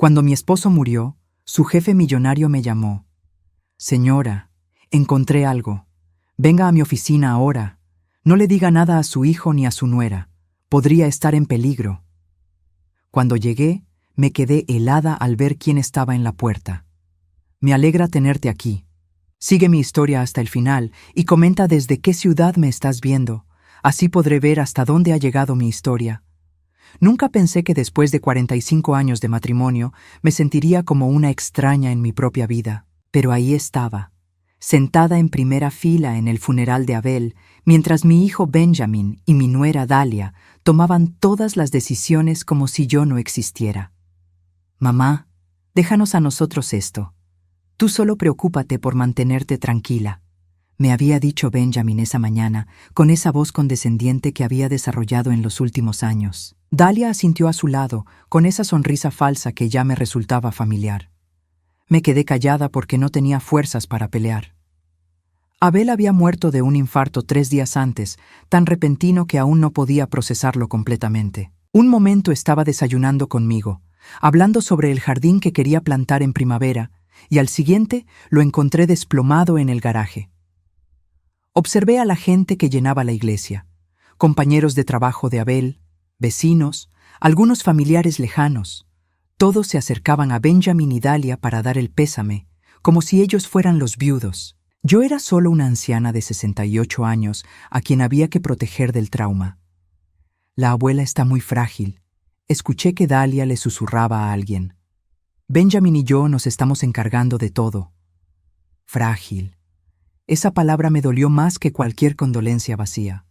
Cuando mi esposo murió, su jefe millonario me llamó. Señora, encontré algo. Venga a mi oficina ahora. No le diga nada a su hijo ni a su nuera. Podría estar en peligro. Cuando llegué, me quedé helada al ver quién estaba en la puerta. Me alegra tenerte aquí. Sigue mi historia hasta el final y comenta desde qué ciudad me estás viendo. Así podré ver hasta dónde ha llegado mi historia. Nunca pensé que después de 45 años de matrimonio me sentiría como una extraña en mi propia vida. Pero ahí estaba, sentada en primera fila en el funeral de Abel, mientras mi hijo Benjamin y mi nuera Dalia tomaban todas las decisiones como si yo no existiera. Mamá, déjanos a nosotros esto. Tú solo preocúpate por mantenerte tranquila, me había dicho Benjamin esa mañana, con esa voz condescendiente que había desarrollado en los últimos años. Dalia asintió a su lado, con esa sonrisa falsa que ya me resultaba familiar. Me quedé callada porque no tenía fuerzas para pelear. Abel había muerto de un infarto 3 días antes, tan repentino que aún no podía procesarlo completamente. Un momento estaba desayunando conmigo, hablando sobre el jardín que quería plantar en primavera, y al siguiente lo encontré desplomado en el garaje. Observé a la gente que llenaba la iglesia, compañeros de trabajo de Abel, vecinos, algunos familiares lejanos. Todos se acercaban a Benjamin y Dalia para dar el pésame, como si ellos fueran los viudos. Yo era solo una anciana de 68 años a quien había que proteger del trauma. La abuela está muy frágil. Escuché que Dalia le susurraba a alguien. Benjamin y yo nos estamos encargando de todo. Frágil. Esa palabra me dolió más que cualquier condolencia vacía.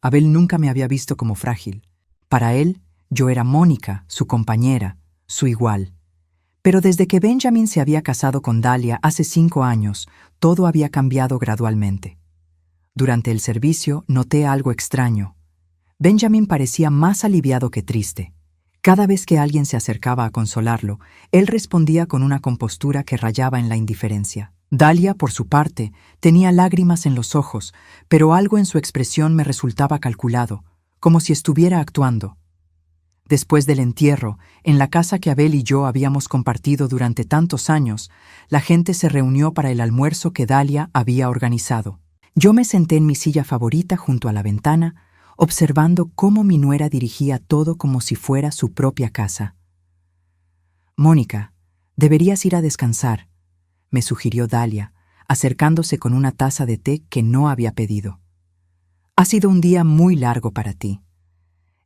Abel nunca me había visto como frágil. Para él, yo era Mónica, su compañera, su igual. Pero desde que Benjamin se había casado con Dalia hace 5 años, todo había cambiado gradualmente. Durante el servicio noté algo extraño. Benjamin parecía más aliviado que triste. Cada vez que alguien se acercaba a consolarlo, él respondía con una compostura que rayaba en la indiferencia. Dalia, por su parte, tenía lágrimas en los ojos, pero algo en su expresión me resultaba calculado, como si estuviera actuando. Después del entierro, en la casa que Abel y yo habíamos compartido durante tantos años, la gente se reunió para el almuerzo que Dalia había organizado. Yo me senté en mi silla favorita junto a la ventana, observando cómo mi nuera dirigía todo como si fuera su propia casa. «Mónica, deberías ir a descansar», me sugirió Dalia, acercándose con una taza de té que no había pedido. «Ha sido un día muy largo para ti».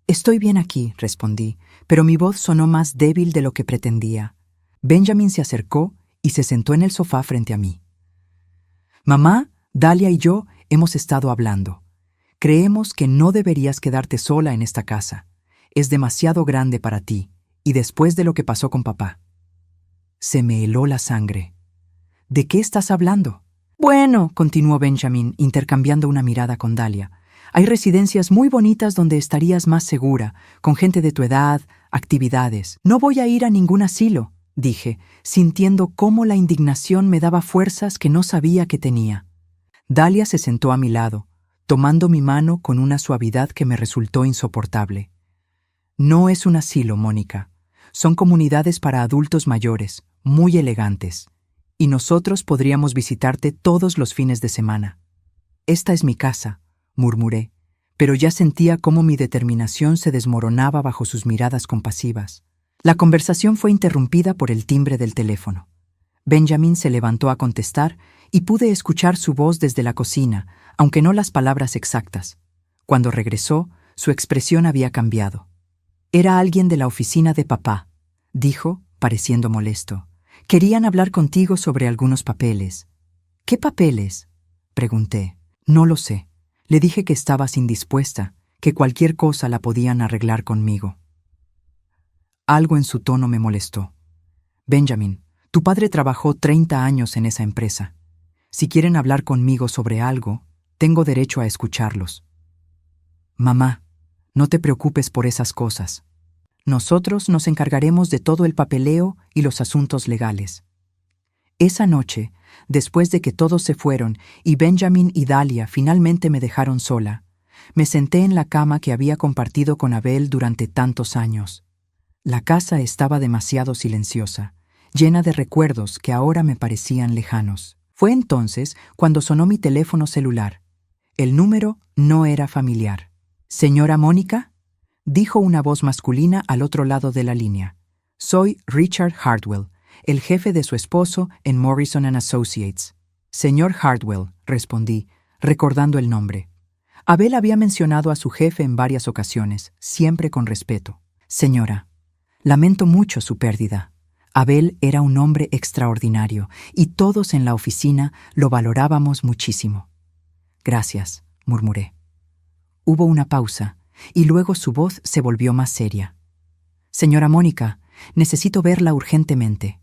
«Estoy bien aquí», respondí, pero mi voz sonó más débil de lo que pretendía. Benjamin se acercó y se sentó en el sofá frente a mí. «Mamá, Dalia y yo hemos estado hablando. Creemos que no deberías quedarte sola en esta casa. Es demasiado grande para ti, y después de lo que pasó con papá». Se me heló la sangre. «¿De qué estás hablando?» «Bueno», continuó Benjamin, intercambiando una mirada con Dalia, «hay residencias muy bonitas donde estarías más segura, con gente de tu edad, actividades. No voy a ir a ningún asilo», dije, sintiendo cómo la indignación me daba fuerzas que no sabía que tenía. Dalia se sentó a mi lado, tomando mi mano con una suavidad que me resultó insoportable. «No es un asilo, Mónica. Son comunidades para adultos mayores, muy elegantes. Y nosotros podríamos visitarte todos los fines de semana». «Esta es mi casa», murmuré, pero ya sentía cómo mi determinación se desmoronaba bajo sus miradas compasivas. La conversación fue interrumpida por el timbre del teléfono. Benjamin se levantó a contestar y pude escuchar su voz desde la cocina, aunque no las palabras exactas. Cuando regresó, su expresión había cambiado. «Era alguien de la oficina de papá», dijo, pareciendo molesto. «Querían hablar contigo sobre algunos papeles». «¿Qué papeles?», pregunté. «No lo sé. Le dije que estabas indispuesta, que cualquier cosa la podían arreglar conmigo». Algo en su tono me molestó. «Benjamin, tu padre trabajó 30 años en esa empresa. Si quieren hablar conmigo sobre algo, tengo derecho a escucharlos». «Mamá, no te preocupes por esas cosas. Nosotros nos encargaremos de todo el papeleo y los asuntos legales». Esa noche, después de que todos se fueron y Benjamin y Dalia finalmente me dejaron sola, me senté en la cama que había compartido con Abel durante tantos años. La casa estaba demasiado silenciosa, llena de recuerdos que ahora me parecían lejanos. Fue entonces cuando sonó mi teléfono celular. El número no era familiar. «¿Señora Mónica?», dijo una voz masculina al otro lado de la línea. «Soy Richard Hardwell, el jefe de su esposo en Morrison & Associates». «Señor Hardwell», respondí, recordando el nombre. Abel había mencionado a su jefe en varias ocasiones, siempre con respeto. «Señora, lamento mucho su pérdida. Abel era un hombre extraordinario y todos en la oficina lo valorábamos muchísimo». «Gracias», murmuré. Hubo una pausa y luego su voz se volvió más seria. «Señora Mónica, necesito verla urgentemente.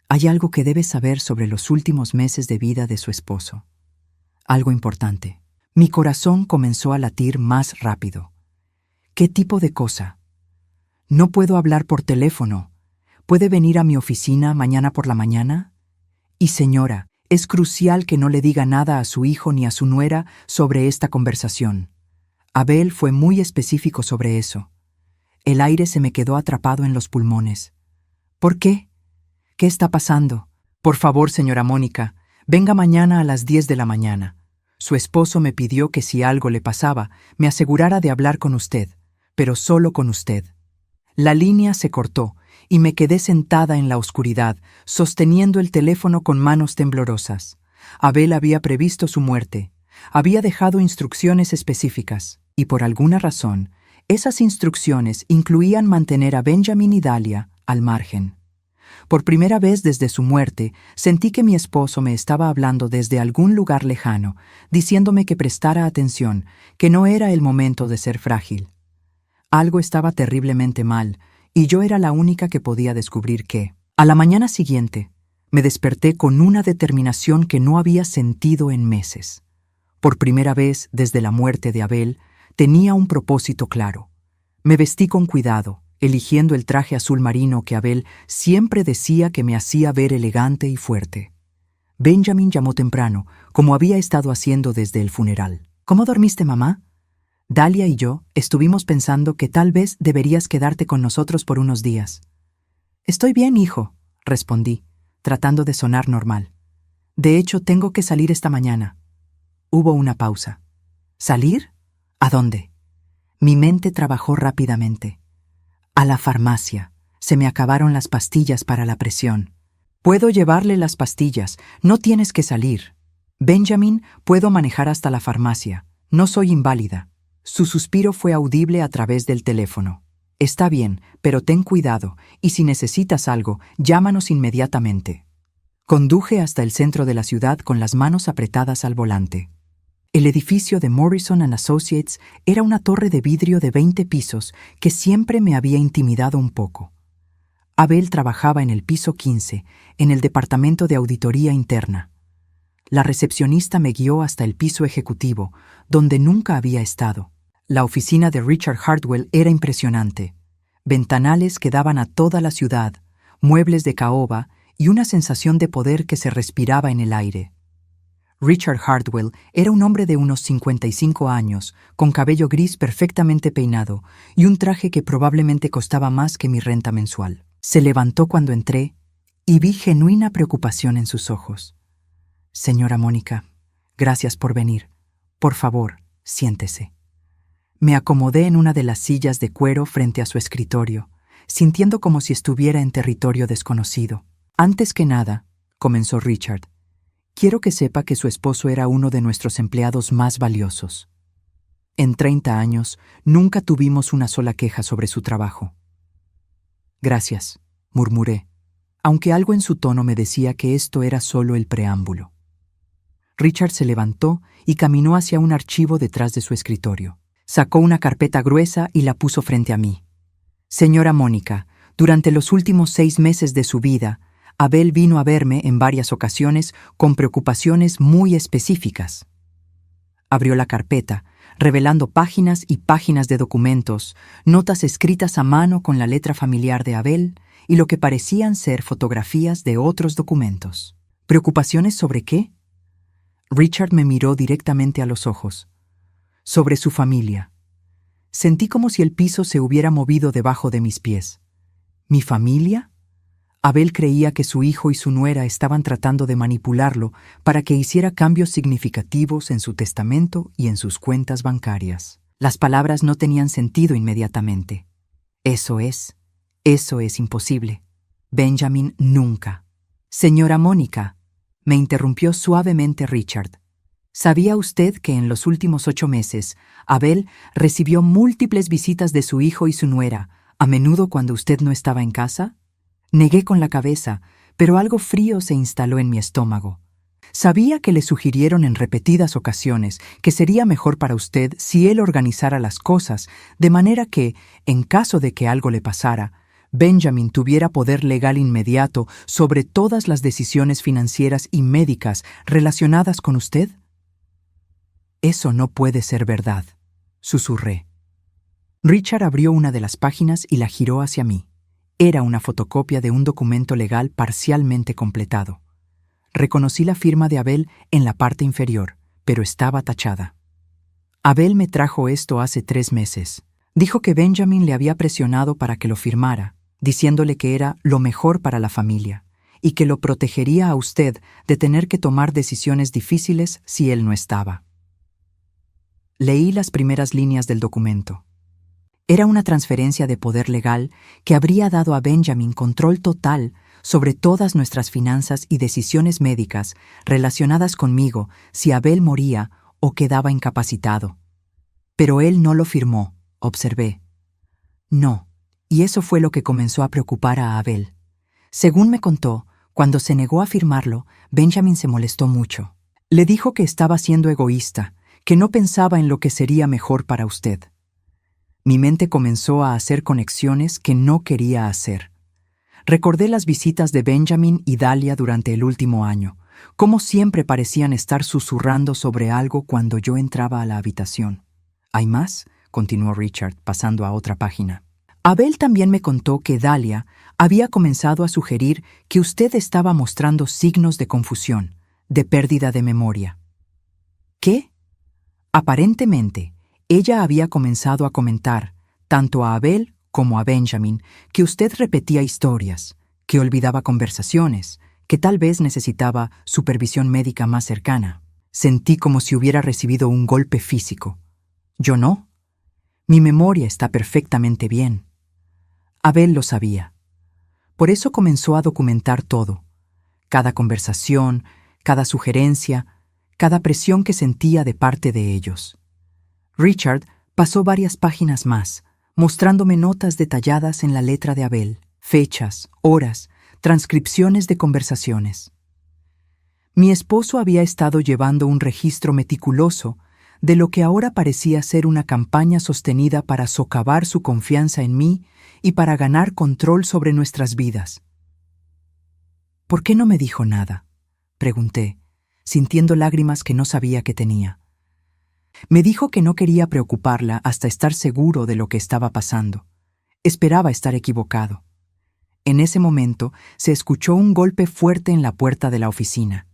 Hay algo que debe saber sobre los últimos meses de vida de su esposo. Algo importante». Mi corazón comenzó a latir más rápido. ¿Qué tipo de cosa? «No puedo hablar por teléfono. ¿Puede venir a mi oficina mañana por la mañana? Y señora, es crucial que no le diga nada a su hijo ni a su nuera sobre esta conversación». Abel fue muy específico sobre eso. El aire se me quedó atrapado en los pulmones. «¿Por qué? ¿Qué está pasando? Por favor, señora Mónica, venga mañana a las 10 de la mañana. Su esposo me pidió que si algo le pasaba, me asegurara de hablar con usted, pero solo con usted». La línea se cortó y me quedé sentada en la oscuridad, sosteniendo el teléfono con manos temblorosas. Abel había previsto su muerte, había dejado instrucciones específicas, y por alguna razón, esas instrucciones incluían mantener a Benjamin y Dahlia al margen. Por primera vez desde su muerte, sentí que mi esposo me estaba hablando desde algún lugar lejano, diciéndome que prestara atención, que no era el momento de ser frágil. Algo estaba terriblemente mal, y yo era la única que podía descubrir qué. A la mañana siguiente, me desperté con una determinación que no había sentido en meses. Por primera vez desde la muerte de Abel, tenía un propósito claro. Me vestí con cuidado, eligiendo el traje azul marino que Abel siempre decía que me hacía ver elegante y fuerte. Benjamin llamó temprano, como había estado haciendo desde el funeral. «¿Cómo dormiste, mamá? Dahlia y yo estuvimos pensando que tal vez deberías quedarte con nosotros por unos días». «Estoy bien, hijo», respondí, tratando de sonar normal. «De hecho, tengo que salir esta mañana». Hubo una pausa. «¿Salir? ¿A dónde?» Mi mente trabajó rápidamente. «A la farmacia. Se me acabaron las pastillas para la presión». «Puedo llevarle las pastillas. No tienes que salir». «Benjamin, puedo manejar hasta la farmacia. No soy inválida». Su suspiro fue audible a través del teléfono. «Está bien, pero ten cuidado, y si necesitas algo, llámanos inmediatamente». Conduje hasta el centro de la ciudad con las manos apretadas al volante. El edificio de Morrison & Associates era una torre de vidrio de 20 pisos que siempre me había intimidado un poco. Abel trabajaba en el piso 15, en el departamento de auditoría interna. La recepcionista me guió hasta el piso ejecutivo, donde nunca había estado. La oficina de Richard Hardwell era impresionante. Ventanales que daban a toda la ciudad, muebles de caoba y una sensación de poder que se respiraba en el aire. Richard Hardwell era un hombre de unos 55 años, con cabello gris perfectamente peinado y un traje que probablemente costaba más que mi renta mensual. Se levantó cuando entré y vi genuina preocupación en sus ojos. «Señora Mónica, gracias por venir. Por favor, siéntese». Me acomodé en una de las sillas de cuero frente a su escritorio, sintiendo como si estuviera en territorio desconocido. «Antes que nada», comenzó Richard, «quiero que sepa que su esposo era uno de nuestros empleados más valiosos. En 30 años, nunca tuvimos una sola queja sobre su trabajo». «Gracias», murmuré, aunque algo en su tono me decía que esto era solo el preámbulo. Richard se levantó y caminó hacia un archivo detrás de su escritorio. Sacó una carpeta gruesa y la puso frente a mí. «Señora Mónica, durante los últimos 6 meses de su vida, Abel vino a verme en varias ocasiones con preocupaciones muy específicas». Abrió la carpeta, revelando páginas y páginas de documentos, notas escritas a mano con la letra familiar de Abel y lo que parecían ser fotografías de otros documentos. ¿Preocupaciones sobre qué? Richard me miró directamente a los ojos. «Sobre su familia». Sentí como si el piso se hubiera movido debajo de mis pies. ¿Mi familia? Abel creía que su hijo y su nuera estaban tratando de manipularlo para que hiciera cambios significativos en su testamento y en sus cuentas bancarias. Las palabras no tenían sentido inmediatamente. Eso es imposible. Benjamin nunca. Señora Mónica, me interrumpió suavemente Richard. ¿Sabía usted que en los últimos 8 meses Abel recibió múltiples visitas de su hijo y su nuera, a menudo cuando usted no estaba en casa? Negué con la cabeza, pero algo frío se instaló en mi estómago. Sabía que le sugirieron en repetidas ocasiones que sería mejor para usted si él organizara las cosas, de manera que, en caso de que algo le pasara, Benjamin tuviera poder legal inmediato sobre todas las decisiones financieras y médicas relacionadas con usted. Eso no puede ser verdad, susurré. Richard abrió una de las páginas y la giró hacia mí. Era una fotocopia de un documento legal parcialmente completado. Reconocí la firma de Abel en la parte inferior, pero estaba tachada. Abel me trajo esto hace 3 meses. Dijo que Benjamin le había presionado para que lo firmara, diciéndole que era lo mejor para la familia y que lo protegería a usted de tener que tomar decisiones difíciles si él no estaba. Leí las primeras líneas del documento. Era una transferencia de poder legal que habría dado a Benjamin control total sobre todas nuestras finanzas y decisiones médicas relacionadas conmigo si Abel moría o quedaba incapacitado. Pero él no lo firmó, observé. No, y eso fue lo que comenzó a preocupar a Abel. Según me contó, cuando se negó a firmarlo, Benjamin se molestó mucho. Le dijo que estaba siendo egoísta, que no pensaba en lo que sería mejor para usted. Mi mente comenzó a hacer conexiones que no quería hacer. Recordé las visitas de Benjamin y Dahlia durante el último año, cómo siempre parecían estar susurrando sobre algo cuando yo entraba a la habitación. ¿Hay más?, continuó Richard, pasando a otra página. Abel también me contó que Dahlia había comenzado a sugerir que usted estaba mostrando signos de confusión, de pérdida de memoria. ¿Qué? Aparentemente, ella había comenzado a comentar, tanto a Abel como a Benjamin, que usted repetía historias, que olvidaba conversaciones, que tal vez necesitaba supervisión médica más cercana. Sentí como si hubiera recibido un golpe físico. Yo no. Mi memoria está perfectamente bien. Abel lo sabía. Por eso comenzó a documentar todo. Cada conversación, cada sugerencia, cada presión que sentía de parte de ellos. Richard pasó varias páginas más, mostrándome notas detalladas en la letra de Abel, fechas, horas, transcripciones de conversaciones. Mi esposo había estado llevando un registro meticuloso de lo que ahora parecía ser una campaña sostenida para socavar su confianza en mí y para ganar control sobre nuestras vidas. ¿Por qué no me dijo nada?, pregunté, sintiendo lágrimas que no sabía que tenía. Me dijo que no quería preocuparla hasta estar seguro de lo que estaba pasando. Esperaba estar equivocado. En ese momento se escuchó un golpe fuerte en la puerta de la oficina.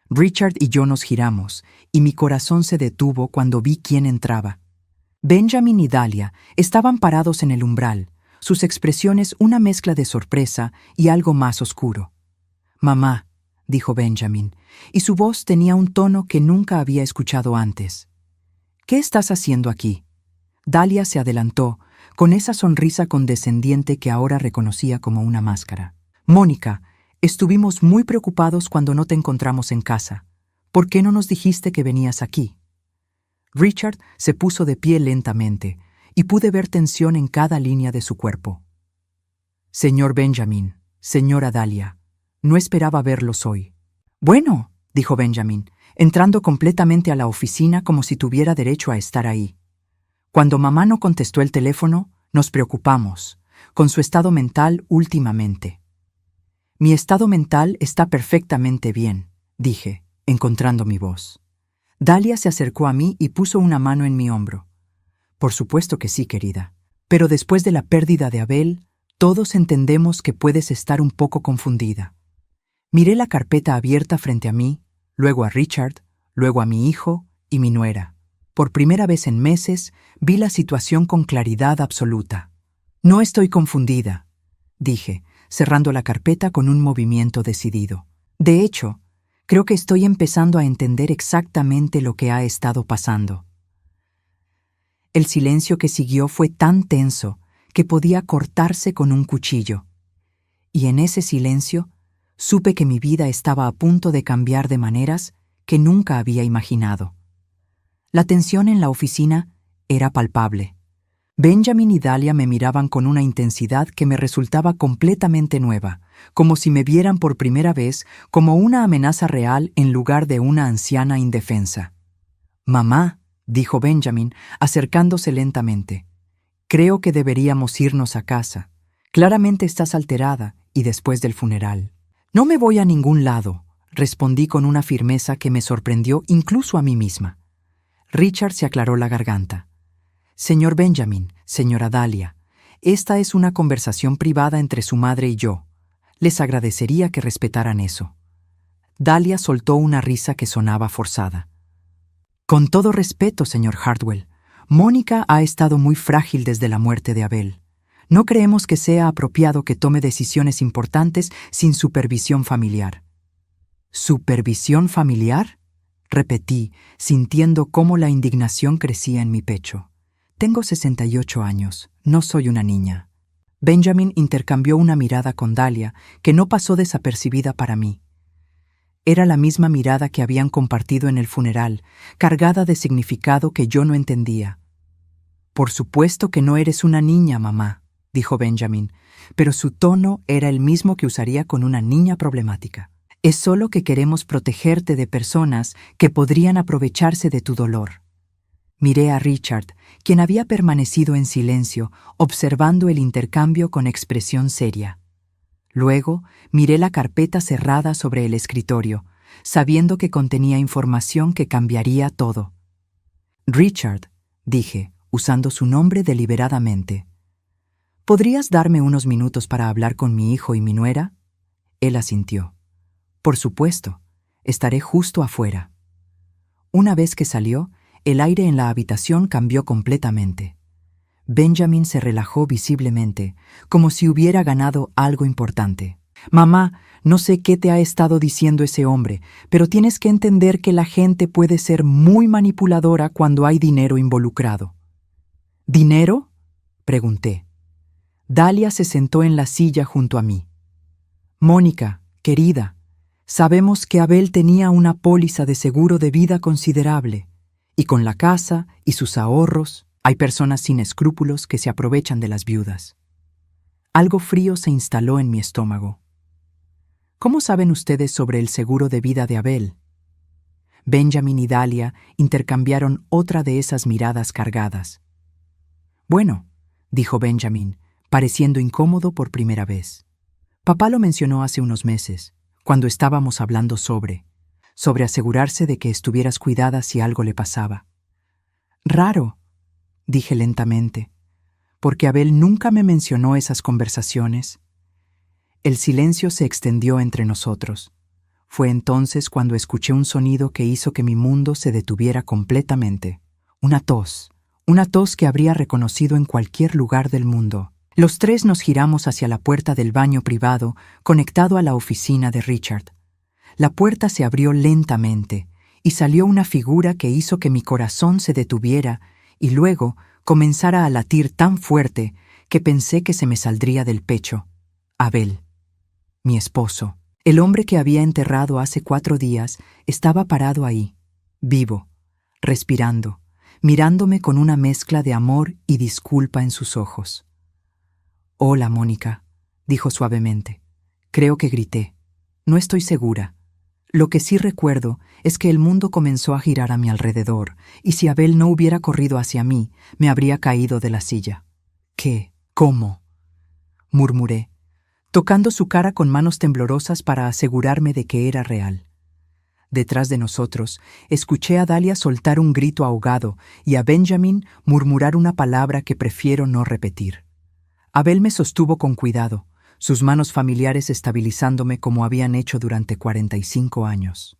Richard y yo nos giramos, y mi corazón se detuvo cuando vi quién entraba. Benjamin y Dahlia estaban parados en el umbral, sus expresiones una mezcla de sorpresa y algo más oscuro. «Mamá», dijo Benjamin, y su voz tenía un tono que nunca había escuchado antes. «¿Qué estás haciendo aquí?» Dahlia se adelantó, con esa sonrisa condescendiente que ahora reconocía como una máscara. «Mónica, estuvimos muy preocupados cuando no te encontramos en casa. ¿Por qué no nos dijiste que venías aquí?» Richard se puso de pie lentamente, y pude ver tensión en cada línea de su cuerpo. «Señor Benjamin, señora Dahlia, no esperaba verlos hoy». «Bueno», dijo Benjamin, entrando completamente a la oficina como si tuviera derecho a estar ahí. «Cuando mamá no contestó el teléfono, nos preocupamos, con su estado mental últimamente». «Mi estado mental está perfectamente bien», dije, encontrando mi voz. Dahlia se acercó a mí y puso una mano en mi hombro. «Por supuesto que sí, querida. Pero después de la pérdida de Abel, todos entendemos que puedes estar un poco confundida». Miré la carpeta abierta frente a mí, luego a Richard, luego a mi hijo y mi nuera. Por primera vez en meses, vi la situación con claridad absoluta. «No estoy confundida. dije, cerrando la carpeta con un movimiento decidido. De hecho, creo que estoy empezando a entender exactamente lo que ha estado pasando. El silencio que siguió fue tan tenso que podía cortarse con un cuchillo. Y en ese silencio, supe que mi vida estaba a punto de cambiar de maneras que nunca había imaginado. La tensión en la oficina era palpable. Benjamin y Dahlia me miraban con una intensidad que me resultaba completamente nueva, como si me vieran por primera vez como una amenaza real en lugar de una anciana indefensa. «Mamá», dijo Benjamin, acercándose lentamente, «creo que deberíamos irnos a casa. Claramente estás alterada y después del funeral». «No me voy a ningún lado», respondí con una firmeza que me sorprendió incluso a mí misma. Richard se aclaró la garganta. «Señor Benjamin, señora Dahlia, esta es una conversación privada entre su madre y yo. Les agradecería que respetaran eso». Dahlia soltó una risa que sonaba forzada. «Con todo respeto, señor Hartwell, Mónica ha estado muy frágil desde la muerte de Abel. No creemos que sea apropiado que tome decisiones importantes sin supervisión familiar». «¿Supervisión familiar?», repetí, sintiendo cómo la indignación crecía en mi pecho. «Tengo 68 años, no soy una niña». Benjamin intercambió una mirada con Dahlia que no pasó desapercibida para mí. Era la misma mirada que habían compartido en el funeral, cargada de significado que yo no entendía. «Por supuesto que no eres una niña, mamá», dijo Benjamin, pero su tono era el mismo que usaría con una niña problemática. «Es solo que queremos protegerte de personas que podrían aprovecharse de tu dolor». Miré a Richard, quien había permanecido en silencio, observando el intercambio con expresión seria. Luego miré la carpeta cerrada sobre el escritorio, sabiendo que contenía información que cambiaría todo. «Richard», dije, usando su nombre deliberadamente, «¿podrías darme unos minutos para hablar con mi hijo y mi nuera?» Él asintió. «Por supuesto, estaré justo afuera». Una vez que salió, el aire en la habitación cambió completamente. Benjamin se relajó visiblemente, como si hubiera ganado algo importante. «Mamá, no sé qué te ha estado diciendo ese hombre, pero tienes que entender que la gente puede ser muy manipuladora cuando hay dinero involucrado». «¿Dinero?», pregunté. Dahlia se sentó en la silla junto a mí. «Mónica, querida, sabemos que Abel tenía una póliza de seguro de vida considerable, y con la casa y sus ahorros, hay personas sin escrúpulos que se aprovechan de las viudas». Algo frío se instaló en mi estómago. «¿Cómo saben ustedes sobre el seguro de vida de Abel?». Benjamin y Dahlia intercambiaron otra de esas miradas cargadas. «Bueno», dijo Benjamin, pareciendo incómodo por primera vez. «Papá lo mencionó hace unos meses, cuando estábamos hablando sobre asegurarse de que estuvieras cuidada si algo le pasaba». «Raro», dije lentamente, «porque Abel nunca me mencionó esas conversaciones». El silencio se extendió entre nosotros. Fue entonces cuando escuché un sonido que hizo que mi mundo se detuviera completamente. Una tos que habría reconocido en cualquier lugar del mundo. Los tres nos giramos hacia la puerta del baño privado conectado a la oficina de Richard. La puerta se abrió lentamente y salió una figura que hizo que mi corazón se detuviera y luego comenzara a latir tan fuerte que pensé que se me saldría del pecho. Abel, mi esposo, el hombre que había enterrado hace 4 días, estaba parado ahí, vivo, respirando, mirándome con una mezcla de amor y disculpa en sus ojos. «Hola, Mónica», dijo suavemente. Creo que grité. No estoy segura. Lo que sí recuerdo es que el mundo comenzó a girar a mi alrededor, y si Abel no hubiera corrido hacia mí, me habría caído de la silla. «¿Qué? ¿Cómo?», murmuré, tocando su cara con manos temblorosas para asegurarme de que era real. Detrás de nosotros, escuché a Dahlia soltar un grito ahogado y a Benjamin murmurar una palabra que prefiero no repetir. Abel me sostuvo con cuidado, sus manos familiares estabilizándome como habían hecho durante 45 años.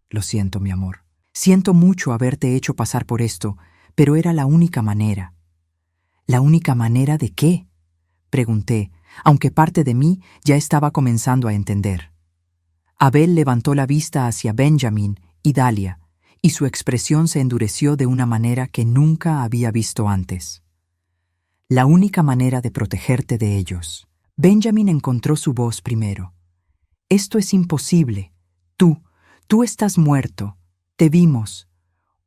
«Lo siento, mi amor. Siento mucho haberte hecho pasar por esto, pero era la única manera». «¿La única manera de qué?», pregunté, aunque parte de mí ya estaba comenzando a entender. Abel levantó la vista hacia Benjamin y Dahlia, y su expresión se endureció de una manera que nunca había visto antes. La única manera de protegerte de ellos. Benjamin encontró su voz primero. Esto es imposible. Tú estás muerto. Te vimos.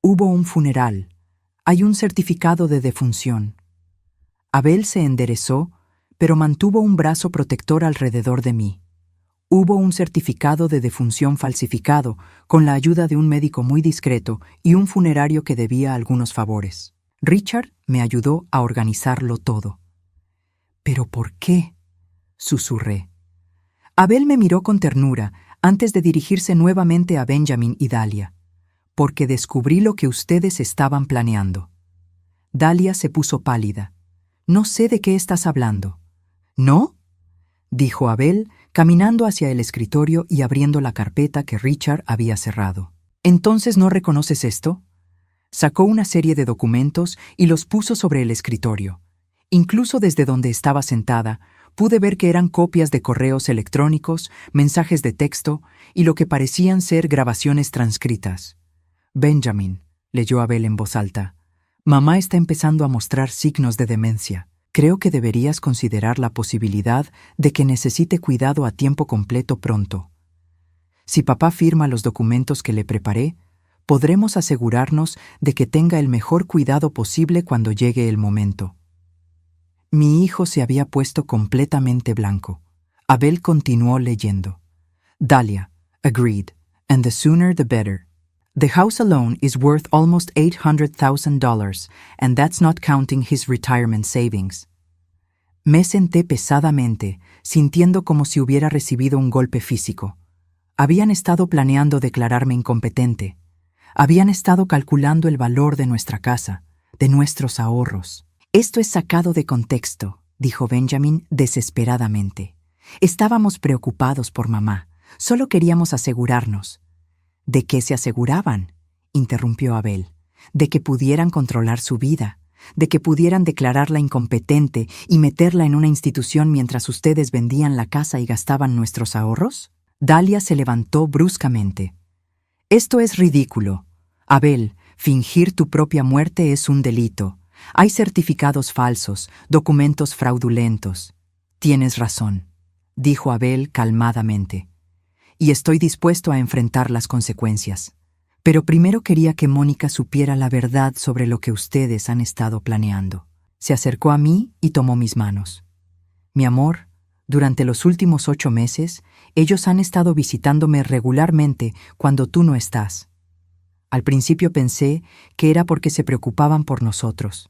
Hubo un funeral. Hay un certificado de defunción. Abel se enderezó, pero mantuvo un brazo protector alrededor de mí. Hubo un certificado de defunción falsificado, con la ayuda de un médico muy discreto y un funerario que debía algunos favores. Richard me ayudó a organizarlo todo. ¿Pero por qué?, susurré. Abel me miró con ternura antes de dirigirse nuevamente a Benjamin y Dahlia. Porque descubrí lo que ustedes estaban planeando. Dahlia se puso pálida. No sé de qué estás hablando. ¿No?, dijo Abel, caminando hacia el escritorio y abriendo la carpeta que Richard había cerrado. ¿Entonces no reconoces esto? Sacó una serie de documentos y los puso sobre el escritorio. Incluso desde donde estaba sentada, pude ver que eran copias de correos electrónicos, mensajes de texto y lo que parecían ser grabaciones transcritas. Benjamin, leyó Abel en voz alta, mamá está empezando a mostrar signos de demencia. Creo que deberías considerar la posibilidad de que necesite cuidado a tiempo completo pronto. Si papá firma los documentos que le preparé, podremos asegurarnos de que tenga el mejor cuidado posible cuando llegue el momento. Mi hijo se había puesto completamente blanco. Abel continuó leyendo. Dahlia, agreed, and the sooner the better. The house alone is worth almost $800,000, and that's not counting his retirement savings. Me senté pesadamente, sintiendo como si hubiera recibido un golpe físico. Habían estado planeando declararme incompetente. Habían estado calculando el valor de nuestra casa, de nuestros ahorros. Esto es sacado de contexto, dijo Benjamin desesperadamente. Estábamos preocupados por mamá. Solo queríamos asegurarnos. ¿De qué se aseguraban?, interrumpió Abel. De que pudieran controlar su vida, de que pudieran declararla incompetente y meterla en una institución mientras ustedes vendían la casa y gastaban nuestros ahorros. Dahlia se levantó bruscamente. Esto es ridículo. Abel, fingir tu propia muerte es un delito. Hay certificados falsos, documentos fraudulentos. Tienes razón, dijo Abel calmadamente. Y estoy dispuesto a enfrentar las consecuencias. Pero primero quería que Mónica supiera la verdad sobre lo que ustedes han estado planeando. Se acercó a mí y tomó mis manos. Mi amor, durante los últimos 8 meses, ellos han estado visitándome regularmente cuando tú no estás. Al principio pensé que era porque se preocupaban por nosotros.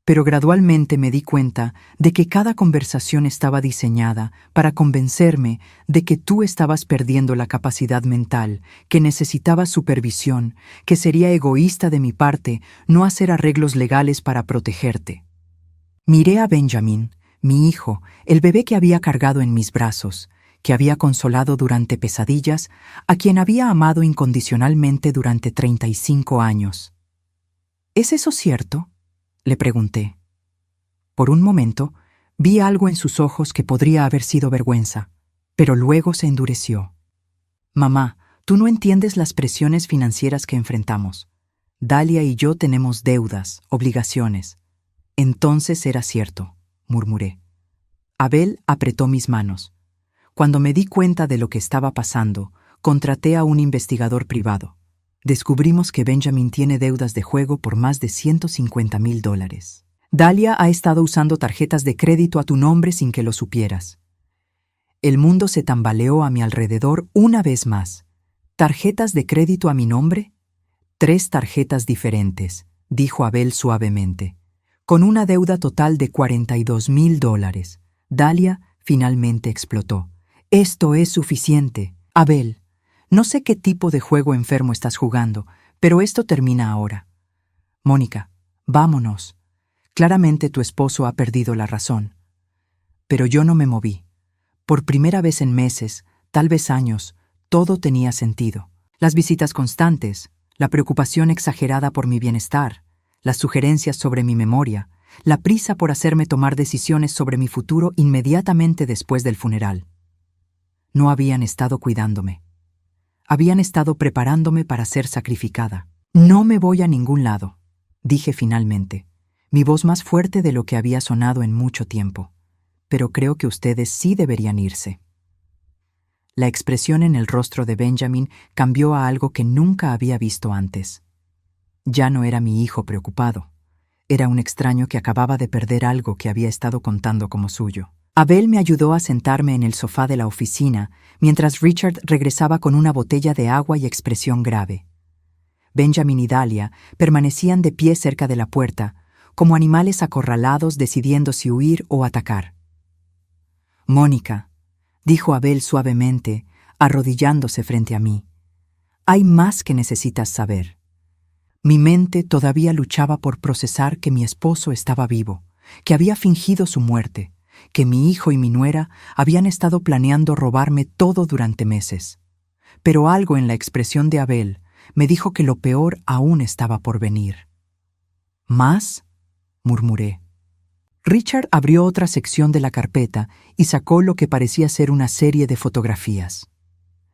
Pero gradualmente me di cuenta de que cada conversación estaba diseñada para convencerme de que tú estabas perdiendo la capacidad mental, que necesitabas supervisión, que sería egoísta de mi parte no hacer arreglos legales para protegerte. Miré a Benjamin, mi hijo, el bebé que había cargado en mis brazos, que había consolado durante pesadillas, a quien había amado incondicionalmente durante 35 años. ¿Es eso cierto?, le pregunté. Por un momento, vi algo en sus ojos que podría haber sido vergüenza, pero luego se endureció. Mamá, tú no entiendes las presiones financieras que enfrentamos. Dahlia y yo tenemos deudas, obligaciones. Entonces era cierto, murmuré. Abel apretó mis manos. Cuando me di cuenta de lo que estaba pasando, contraté a un investigador privado. Descubrimos que Benjamin tiene deudas de juego por más de $150,000. Dahlia ha estado usando tarjetas de crédito a tu nombre sin que lo supieras. El mundo se tambaleó a mi alrededor una vez más. ¿Tarjetas de crédito a mi nombre? 3 tarjetas diferentes, dijo Abel suavemente. Con una deuda total de $42,000. Dahlia finalmente explotó. Esto es suficiente. Abel, no sé qué tipo de juego enfermo estás jugando, pero esto termina ahora. Mónica, vámonos. Claramente tu esposo ha perdido la razón. Pero yo no me moví. Por primera vez en meses, tal vez años, todo tenía sentido. Las visitas constantes, la preocupación exagerada por mi bienestar, las sugerencias sobre mi memoria, la prisa por hacerme tomar decisiones sobre mi futuro inmediatamente después del funeral. No habían estado cuidándome. Habían estado preparándome para ser sacrificada. No me voy a ningún lado, dije finalmente, mi voz más fuerte de lo que había sonado en mucho tiempo. Pero creo que ustedes sí deberían irse. La expresión en el rostro de Benjamin cambió a algo que nunca había visto antes. Ya no era mi hijo preocupado. Era un extraño que acababa de perder algo que había estado contando como suyo. Abel me ayudó a sentarme en el sofá de la oficina, mientras Richard regresaba con una botella de agua y expresión grave. Benjamin y Dahlia permanecían de pie cerca de la puerta, como animales acorralados decidiendo si huir o atacar. «Mónica», dijo Abel suavemente, arrodillándose frente a mí, «hay más que necesitas saber». Mi mente todavía luchaba por procesar que mi esposo estaba vivo, que había fingido su muerte, que mi hijo y mi nuera habían estado planeando robarme todo durante meses. Pero algo en la expresión de Abel me dijo que lo peor aún estaba por venir. «¿Más?», murmuré. Richard abrió otra sección de la carpeta y sacó lo que parecía ser una serie de fotografías.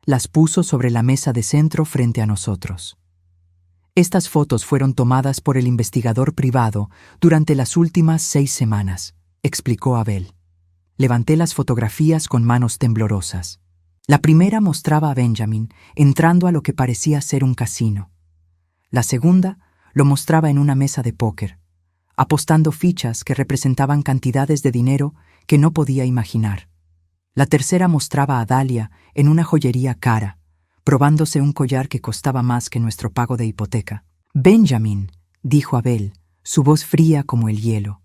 Las puso sobre la mesa de centro frente a nosotros. Estas fotos fueron tomadas por el investigador privado durante las últimas 6 semanas, explicó Abel. Levanté las fotografías con manos temblorosas. La primera mostraba a Benjamin entrando a lo que parecía ser un casino. La segunda lo mostraba en una mesa de póker, apostando fichas que representaban cantidades de dinero que no podía imaginar. La tercera mostraba a Dahlia en una joyería cara, probándose un collar que costaba más que nuestro pago de hipoteca. «Benjamin», dijo Abel, su voz fría como el hielo,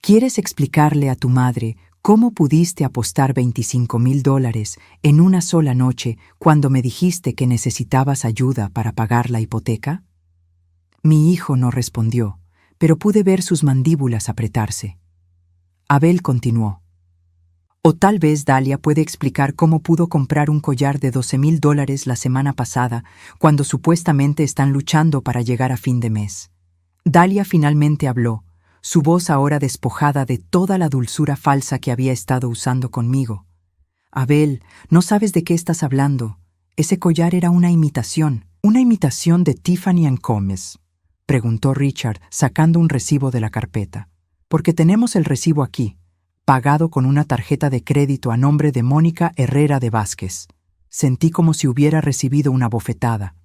«¿quieres explicarle a tu madre cómo pudiste apostar $25,000 en una sola noche cuando me dijiste que necesitabas ayuda para pagar la hipoteca?» Mi hijo no respondió, pero pude ver sus mandíbulas apretarse. Abel continuó. «O tal vez Dahlia puede explicar cómo pudo comprar un collar de $12,000 la semana pasada, cuando supuestamente están luchando para llegar a fin de mes». Dahlia finalmente habló, su voz ahora despojada de toda la dulzura falsa que había estado usando conmigo. «Abel, no sabes de qué estás hablando. Ese collar era una imitación de Tiffany & Comes», preguntó Richard, sacando un recibo de la carpeta. «Porque tenemos el recibo aquí, pagado con una tarjeta de crédito a nombre de Mónica Herrera de Vázquez». Sentí como si hubiera recibido una bofetada.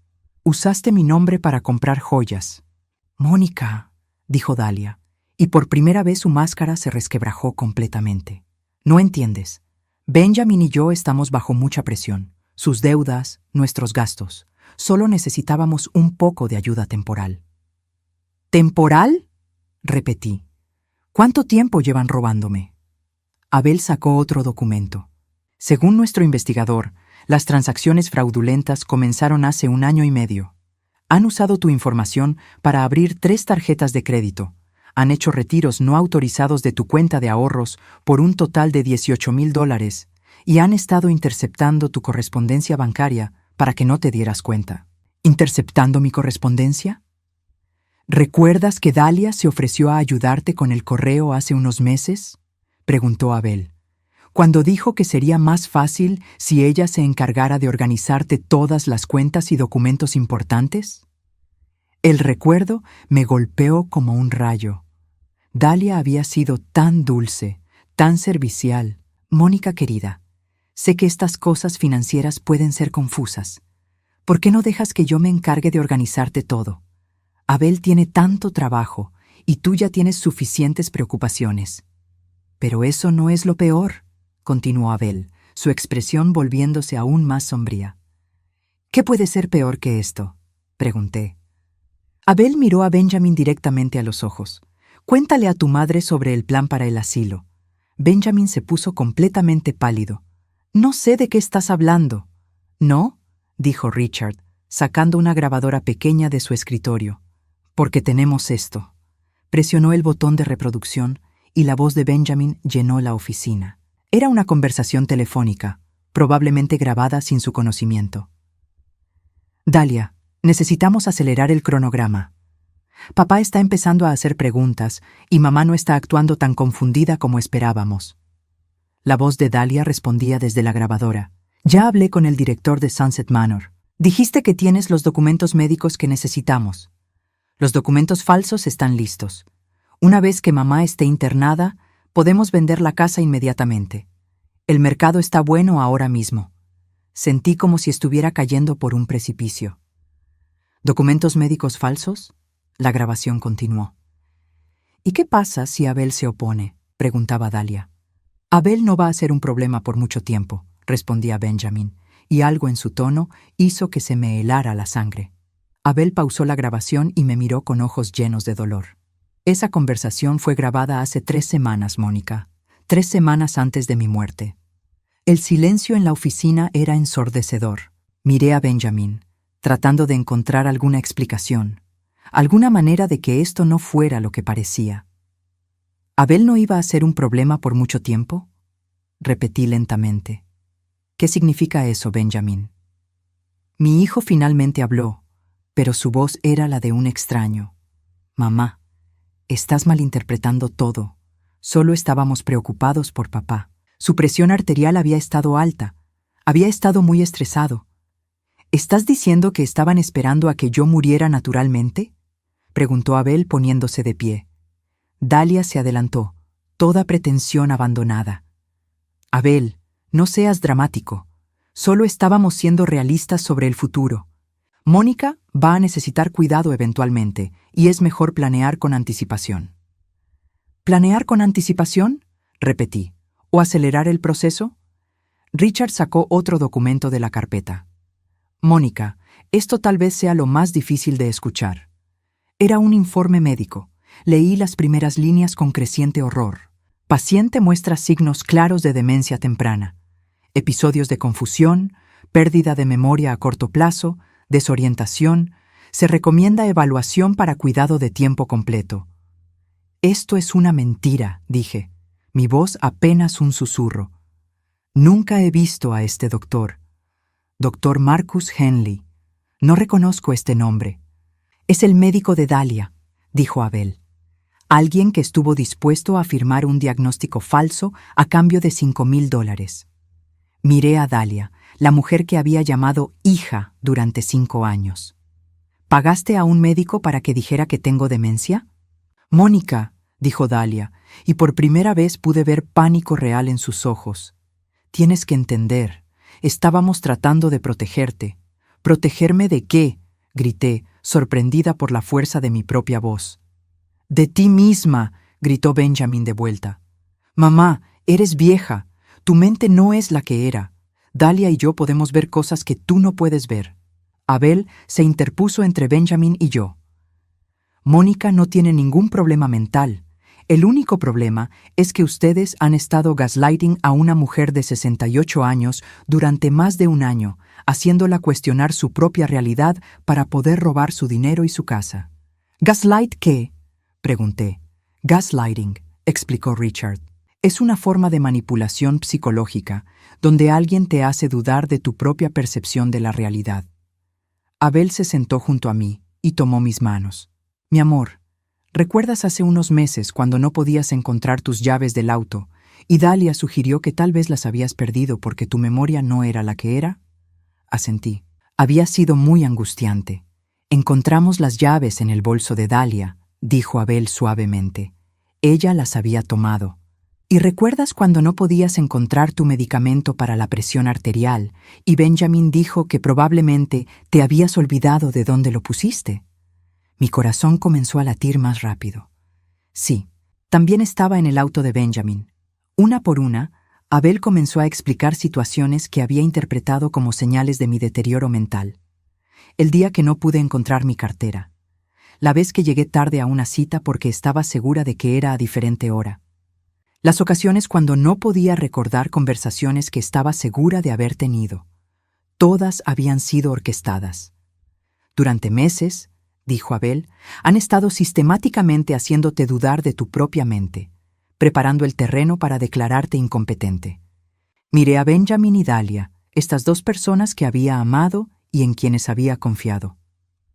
«Usaste mi nombre para comprar joyas». «Mónica», dijo Dahlia, y por primera vez su máscara se resquebrajó completamente. «No entiendes. Benjamin y yo estamos bajo mucha presión. Sus deudas, nuestros gastos. Solo necesitábamos un poco de ayuda temporal». «¿Temporal?», repetí. «¿Cuánto tiempo llevan robándome?». Abel sacó otro documento. Según nuestro investigador, las transacciones fraudulentas comenzaron hace 1 año y medio. Han usado tu información para abrir 3 tarjetas de crédito. Han hecho retiros no autorizados de tu cuenta de ahorros por un total de $18,000 y han estado interceptando tu correspondencia bancaria para que no te dieras cuenta. ¿Interceptando mi correspondencia? ¿Recuerdas que Dahlia se ofreció a ayudarte con el correo hace unos meses?, preguntó Abel, cuando dijo que sería más fácil si ella se encargara de organizarte todas las cuentas y documentos importantes. El recuerdo me golpeó como un rayo. Dahlia había sido tan dulce, tan servicial. «Mónica querida, sé que estas cosas financieras pueden ser confusas. ¿Por qué no dejas que yo me encargue de organizarte todo? Abel tiene tanto trabajo y tú ya tienes suficientes preocupaciones». «Pero eso no es lo peor», continuó Abel, su expresión volviéndose aún más sombría. «¿Qué puede ser peor que esto?», pregunté. Abel miró a Benjamin directamente a los ojos. «Cuéntale a tu madre sobre el plan para el asilo». Benjamin se puso completamente pálido. «No sé de qué estás hablando». «¿No?», dijo Richard, sacando una grabadora pequeña de su escritorio. «Porque tenemos esto». Presionó el botón de reproducción y la voz de Benjamin llenó la oficina. Era una conversación telefónica, probablemente grabada sin su conocimiento. «Dahlia, necesitamos acelerar el cronograma. Papá está empezando a hacer preguntas y mamá no está actuando tan confundida como esperábamos. La voz de Dahlia respondía desde la grabadora. Ya hablé con el director de Sunset Manor. Dijiste que tienes los documentos médicos que necesitamos. Los documentos falsos están listos. Una vez que mamá esté internada, podemos vender la casa inmediatamente. El mercado está bueno ahora mismo. Sentí como si estuviera cayendo por un precipicio. ¿Documentos médicos falsos? La grabación continuó. ¿Y qué pasa si Abel se opone?, preguntaba Dahlia. Abel no va a ser un problema por mucho tiempo, respondía Benjamin, y algo en su tono hizo que se me helara la sangre. Abel pausó la grabación y me miró con ojos llenos de dolor. Esa conversación fue grabada hace 3 semanas, Mónica, 3 semanas antes de mi muerte. El silencio en la oficina era ensordecedor. Miré a Benjamin, tratando de encontrar alguna explicación, alguna manera de que esto no fuera lo que parecía. ¿Abel no iba a ser un problema por mucho tiempo? Repetí lentamente. ¿Qué significa eso, Benjamin? Mi hijo finalmente habló, pero su voz era la de un extraño. Mamá, estás malinterpretando todo. Solo estábamos preocupados por papá. Su presión arterial había estado alta. Había estado muy estresado. ¿Estás diciendo que estaban esperando a que yo muriera naturalmente?, preguntó Abel poniéndose de pie. Dahlia se adelantó, toda pretensión abandonada. Abel, no seas dramático. Solo estábamos siendo realistas sobre el futuro. Mónica va a necesitar cuidado eventualmente, y es mejor planear con anticipación. ¿Planear con anticipación?, repetí. ¿O acelerar el proceso? Richard sacó otro documento de la carpeta. Mónica, esto tal vez sea lo más difícil de escuchar. Era un informe médico. Leí las primeras líneas con creciente horror. Paciente muestra signos claros de demencia temprana. Episodios de confusión, pérdida de memoria a corto plazo, desorientación. Se recomienda evaluación para cuidado de tiempo completo. Esto es una mentira, dije. Mi voz apenas un susurro. Nunca he visto a este doctor. Doctor Marcus Henley. No reconozco este nombre. Es el médico de Dahlia, dijo Abel. Alguien que estuvo dispuesto a firmar un diagnóstico falso a cambio de $5,000. Miré a Dahlia, la mujer que había llamado hija durante 5 años. ¿Pagaste a un médico para que dijera que tengo demencia? Mónica, dijo Dahlia, y por primera vez pude ver pánico real en sus ojos. Tienes que entender, estábamos tratando de protegerte. ¿Protegerme de qué?, grité, sorprendida por la fuerza de mi propia voz. De ti misma, gritó Benjamin de vuelta. Mamá, eres vieja. Tu mente no es la que era. Dahlia y yo podemos ver cosas que tú no puedes ver. Abel se interpuso entre Benjamin y yo. Mónica no tiene ningún problema mental. El único problema es que ustedes han estado gaslighting a una mujer de 68 años durante más de 1 año, haciéndola cuestionar su propia realidad para poder robar su dinero y su casa. ¿Gaslight qué?, pregunté. Gaslighting, explicó Richard. Es una forma de manipulación psicológica donde alguien te hace dudar de tu propia percepción de la realidad. Abel se sentó junto a mí y tomó mis manos. Mi amor, ¿recuerdas hace unos meses cuando no podías encontrar tus llaves del auto y Dahlia sugirió que tal vez las habías perdido porque tu memoria no era la que era? Asentí. Había sido muy angustiante. Encontramos las llaves en el bolso de Dahlia, dijo Abel suavemente. Ella las había tomado. ¿Y recuerdas cuando no podías encontrar tu medicamento para la presión arterial y Benjamin dijo que probablemente te habías olvidado de dónde lo pusiste? Mi corazón comenzó a latir más rápido. Sí, también estaba en el auto de Benjamin. Una por una, Abel comenzó a explicar situaciones que había interpretado como señales de mi deterioro mental. El día que no pude encontrar mi cartera. La vez que llegué tarde a una cita porque estaba segura de que era a diferente hora. Las ocasiones cuando no podía recordar conversaciones que estaba segura de haber tenido. Todas habían sido orquestadas. Durante meses, dijo Abel, han estado sistemáticamente haciéndote dudar de tu propia mente, preparando el terreno para declararte incompetente. Miré a Benjamin y Dahlia, estas 2 personas que había amado y en quienes había confiado.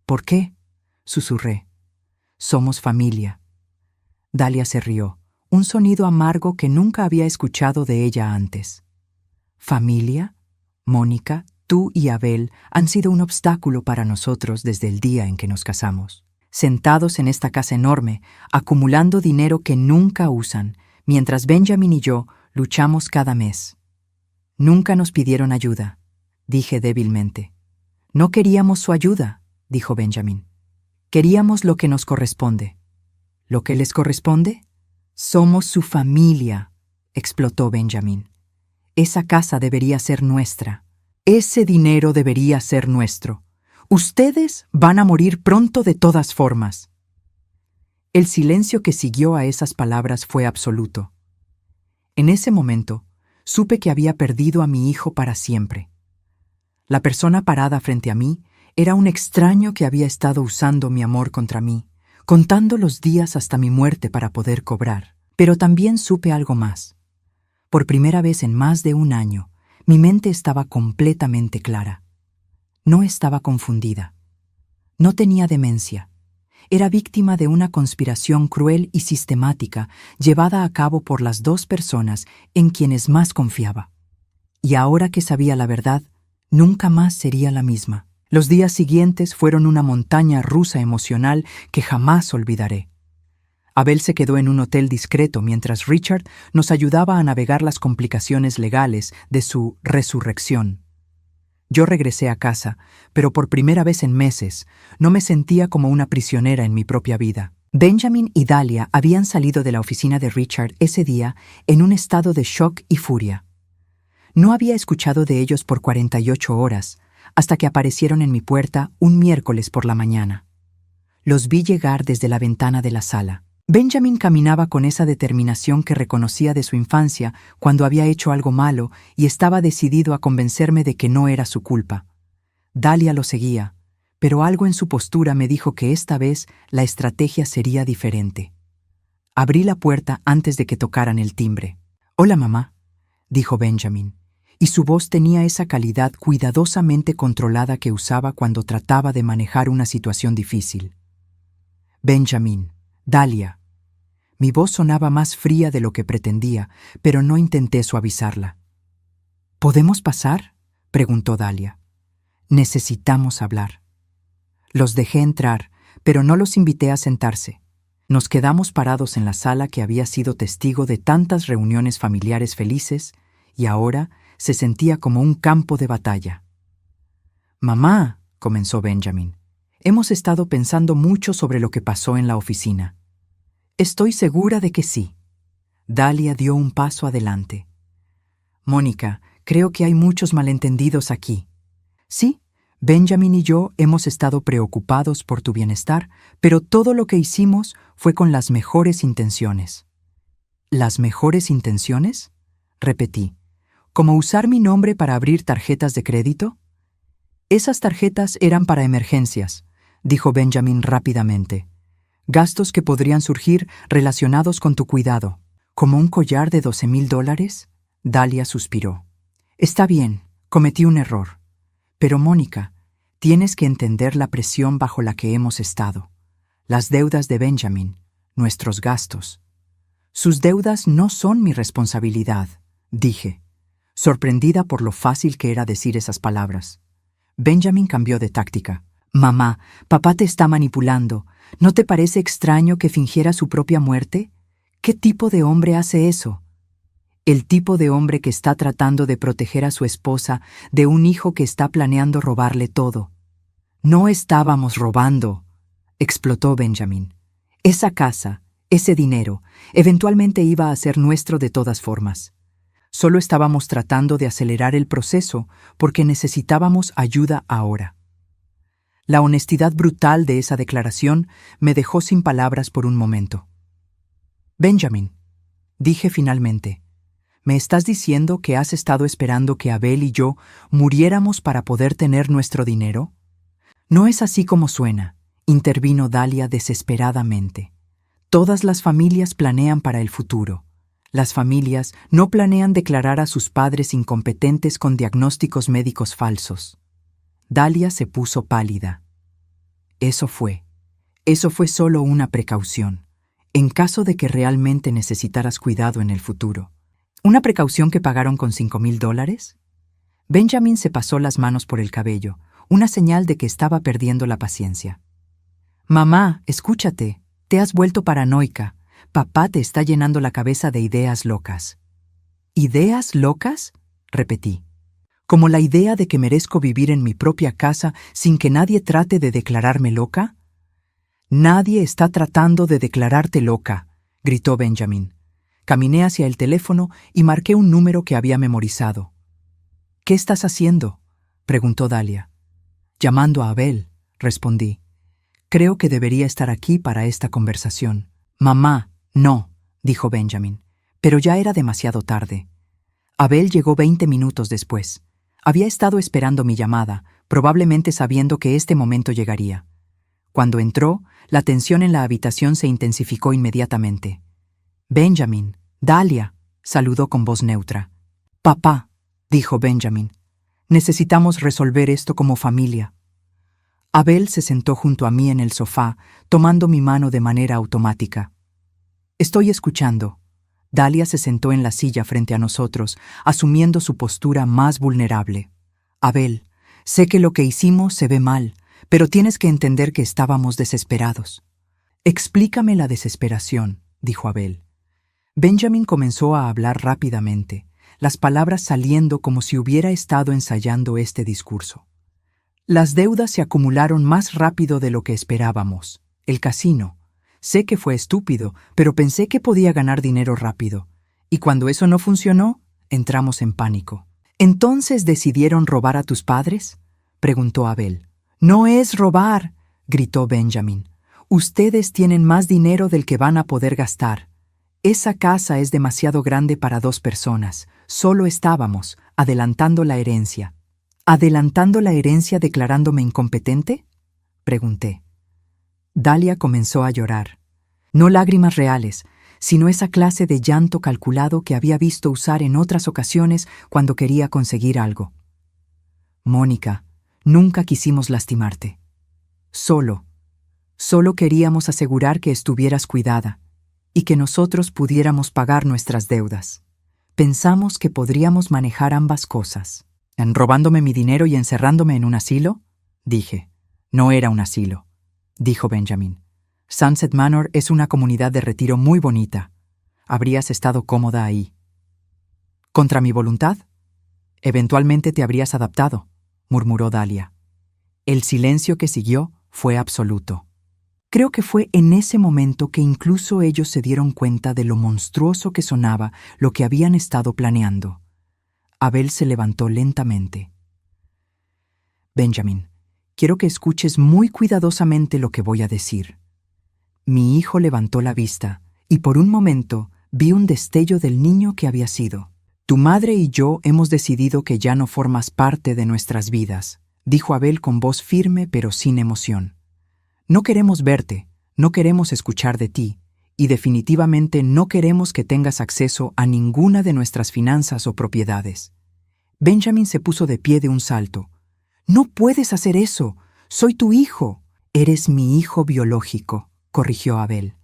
¿Por qué?, susurré. Somos familia. Dalia se rió, un sonido amargo que nunca había escuchado de ella antes. ¿Familia? Mónica, tú y Abel han sido un obstáculo para nosotros desde el día en que nos casamos. Sentados en esta casa enorme, acumulando dinero que nunca usan, mientras Benjamin y yo luchamos cada mes. Nunca nos pidieron ayuda, dije débilmente. No queríamos su ayuda, dijo Benjamin. Queríamos lo que nos corresponde. ¿Lo que les corresponde? Somos su familia, explotó Benjamin. Esa casa debería ser nuestra. Ese dinero debería ser nuestro. Ustedes van a morir pronto de todas formas. El silencio que siguió a esas palabras fue absoluto. En ese momento, supe que había perdido a mi hijo para siempre. La persona parada frente a mí era un extraño que había estado usando mi amor contra mí, contando los días hasta mi muerte para poder cobrar. Pero también supe algo más. Por primera vez en más de un año, mi mente estaba completamente clara. No estaba confundida. No tenía demencia. Era víctima de una conspiración cruel y sistemática llevada a cabo por las dos personas en quienes más confiaba. Y ahora que sabía la verdad, nunca más sería la misma. Los días siguientes fueron una montaña rusa emocional que jamás olvidaré. Abel se quedó en un hotel discreto mientras Richard nos ayudaba a navegar las complicaciones legales de su resurrección. Yo regresé a casa, pero por primera vez en meses no me sentía como una prisionera en mi propia vida. Benjamin y Dalia habían salido de la oficina de Richard ese día en un estado de shock y furia. No había escuchado de ellos por 48 horas, hasta que aparecieron en mi puerta un miércoles por la mañana. Los vi llegar desde la ventana de la sala. Benjamin caminaba con esa determinación que reconocía de su infancia cuando había hecho algo malo y estaba decidido a convencerme de que no era su culpa. Dalia lo seguía, pero algo en su postura me dijo que esta vez la estrategia sería diferente. Abrí la puerta antes de que tocaran el timbre. «Hola, mamá», dijo Benjamin, y su voz tenía esa calidad cuidadosamente controlada que usaba cuando trataba de manejar una situación difícil. «Benjamin, Dalia». Mi voz sonaba más fría de lo que pretendía, pero no intenté suavizarla. «¿Podemos pasar?», preguntó Dalia. «Necesitamos hablar». Los dejé entrar, pero no los invité a sentarse. Nos quedamos parados en la sala que había sido testigo de tantas reuniones familiares felices y ahora se sentía como un campo de batalla. «Mamá», comenzó Benjamin, «hemos estado pensando mucho sobre lo que pasó en la oficina». «Estoy segura de que sí». Dalia dio un paso adelante. «Mónica, creo que hay muchos malentendidos aquí. Sí, Benjamin y yo hemos estado preocupados por tu bienestar, pero todo lo que hicimos fue con las mejores intenciones». «¿Las mejores intenciones?», repetí. «¿Como usar mi nombre para abrir tarjetas de crédito?» «Esas tarjetas eran para emergencias», dijo Benjamin rápidamente. «Gastos que podrían surgir relacionados con tu cuidado». «¿Como un collar de $12,000? Dalia suspiró. «Está bien, cometí un error. Pero, Mónica, tienes que entender la presión bajo la que hemos estado. Las deudas de Benjamin, nuestros gastos». «Sus deudas no son mi responsabilidad», dije, sorprendida por lo fácil que era decir esas palabras. Benjamin cambió de táctica. «Mamá, papá te está manipulando. ¿No te parece extraño que fingiera su propia muerte? ¿Qué tipo de hombre hace eso?» «El tipo de hombre que está tratando de proteger a su esposa de un hijo que está planeando robarle todo». «No estábamos robando», explotó Benjamin. «Esa casa, ese dinero, eventualmente iba a ser nuestro de todas formas. Solo estábamos tratando de acelerar el proceso porque necesitábamos ayuda ahora». La honestidad brutal de esa declaración me dejó sin palabras por un momento. «Benjamin», dije finalmente, «¿me estás diciendo que has estado esperando que Abel y yo muriéramos para poder tener nuestro dinero?» «No es así como suena», intervino Dalia desesperadamente. «Todas las familias planean para el futuro. Las familias no planean declarar a sus padres incompetentes con diagnósticos médicos falsos». Dalia se puso pálida. Eso fue solo una precaución, en caso de que realmente necesitaras cuidado en el futuro. ¿Una precaución que pagaron con $5,000? Benjamin se pasó las manos por el cabello, una señal de que estaba perdiendo la paciencia. Mamá, escúchate, te has vuelto paranoica. Papá te está llenando la cabeza de ideas locas. ¿Ideas locas? Repetí. ¿Como la idea de que merezco vivir en mi propia casa sin que nadie trate de declararme loca? Nadie está tratando de declararte loca, gritó Benjamin. Caminé hacia el teléfono y marqué un número que había memorizado. ¿Qué estás haciendo?, preguntó Dalia. Llamando a Abel, respondí. Creo que debería estar aquí para esta conversación. Mamá, no, dijo Benjamin, pero ya era demasiado tarde. Abel llegó 20 minutos después. Había estado esperando mi llamada, probablemente sabiendo que este momento llegaría. Cuando entró, la tensión en la habitación se intensificó inmediatamente. Benjamin, Dalia, saludó con voz neutra. Papá, dijo Benjamin, necesitamos resolver esto como familia. Abel se sentó junto a mí en el sofá, tomando mi mano de manera automática. Estoy escuchando. Dalia se sentó en la silla frente a nosotros, asumiendo su postura más vulnerable. Abel, sé que lo que hicimos se ve mal, pero tienes que entender que estábamos desesperados. Explícame la desesperación, dijo Abel. Benjamin comenzó a hablar rápidamente, las palabras saliendo como si hubiera estado ensayando este discurso. Las deudas se acumularon más rápido de lo que esperábamos. El casino. Sé que fue estúpido, pero pensé que podía ganar dinero rápido. Y cuando eso no funcionó, entramos en pánico. ¿Entonces decidieron robar a tus padres?, preguntó Abel. No es robar, gritó Benjamin. Ustedes tienen más dinero del que van a poder gastar. Esa casa es demasiado grande para 2 personas. Solo estábamos adelantando la herencia. ¿Adelantando la herencia declarándome incompetente?, pregunté. Dalia comenzó a llorar. No lágrimas reales, sino esa clase de llanto calculado que había visto usar en otras ocasiones cuando quería conseguir algo. Mónica, nunca quisimos lastimarte. Solo queríamos asegurar que estuvieras cuidada y que nosotros pudiéramos pagar nuestras deudas. Pensamos que podríamos manejar ambas cosas. ¿En robándome mi dinero y encerrándome en un asilo?, dije. No era un asilo, dijo Benjamin. Sunset Manor es una comunidad de retiro muy bonita. Habrías estado cómoda ahí. ¿Contra mi voluntad? Eventualmente te habrías adaptado, murmuró Dalia. El silencio que siguió fue absoluto. Creo que fue en ese momento que incluso ellos se dieron cuenta de lo monstruoso que sonaba lo que habían estado planeando. Abel se levantó lentamente. Benjamin, quiero que escuches muy cuidadosamente lo que voy a decir. Mi hijo levantó la vista y por un momento vi un destello del niño que había sido. Tu madre y yo hemos decidido que ya no formas parte de nuestras vidas, dijo Abel con voz firme pero sin emoción. No queremos verte, no queremos escuchar de ti, y definitivamente no queremos que tengas acceso a ninguna de nuestras finanzas o propiedades. Benjamin se puso de pie de un salto. No puedes hacer eso. Soy tu hijo. Eres mi hijo biológico, corrigió Abel.